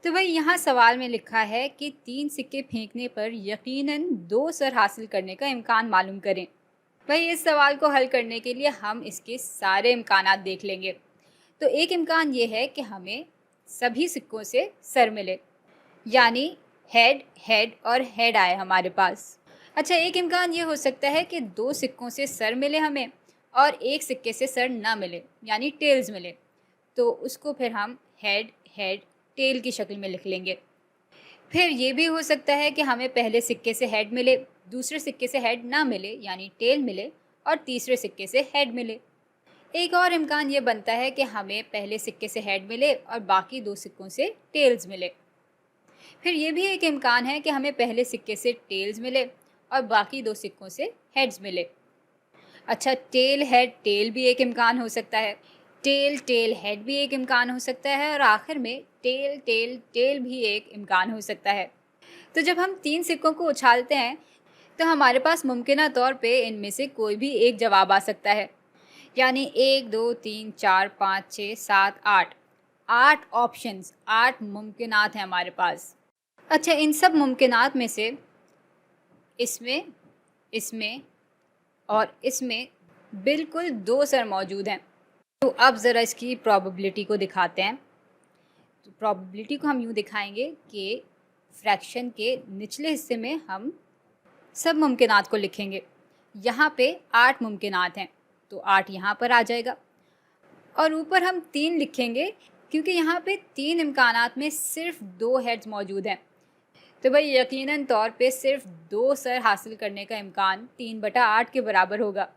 تو भाई यहाँ सवाल में लिखा है कि 3 सिक्के फेंकने पर यकीनन 2 सर हासिल करने का इम्कान मालूम करें। भाई इस सवाल को हल करने के लिए हम इसके सारे इम्कानात देख लेंगे। तो एक इम्कान ये है कि हमें सभी सिक्कों से सर मिले, यानी हेड हेड और हेड आए हमारे पास। अच्छा, एक इम्कान ये हो सकता है कि 2 सिक्कों से सर मिले हमें और एक सिक्के से सर ना मिले, यानी टेल्स मिले। तो उसको फिर हम हेड हेड टेल की शक्ल में लिख लेंगे। फिर ये भी हो सकता है कि हमें पहले सिक्के से हेड मिले, दूसरे सिक्के से हेड ना मिले यानी टेल मिले, और तीसरे सिक्के से हेड मिले। एक और इम्कान ये बनता है कि हमें पहले सिक्के से हेड मिले और बाकी 2 सिक्कों से टेल्स मिले। फिर ये भी एक इम्कान है कि हमें पहले सिक्के से टेल्स मिले और बाकी 2 सिक्कों से हेड्स मिले। अच्छा, टेल हेड टेल भी एक इम्कान हो सकता है, टेल टेल हेड भी एक इम्कान हो सकता है, और आखिर में टेल टेल टेल भी एक इम्कान हो सकता है। तो जब हम 3 सिक्कों को उछालते हैं तो हमारे पास मुमकिना तौर पे इनमें से कोई भी एक जवाब आ सकता है, यानी 1 2 3 4 5 6 7 8 8 ऑप्शंस, 8 मुमकिनात हैं हमारे पास। अच्छा, इन सब मुमकिनात में से इसमें इसमें और इसमें बिल्कुल 2 सर मौजूद हैं। तो अब ज़रा इसकी प्रोबेबिलिटी को दिखाते हैं। तो प्रोबेबिलिटी को हम यूँ दिखाएंगे कि फ्रैक्शन के निचले हिस्से में हम सब मुमकिनात को लिखेंगे। यहाँ पे 8 मुमकिनात हैं, तो 8 यहाँ पर आ जाएगा, और ऊपर हम 3 लिखेंगे क्योंकि यहाँ पे 3 इम्कानात में सिर्फ 2 हेड्स मौजूद हैं। तो भाई यकीनन तौर पे सिर्फ 2 सर हासिल करने का इम्कान 3/8 के बराबर होगा।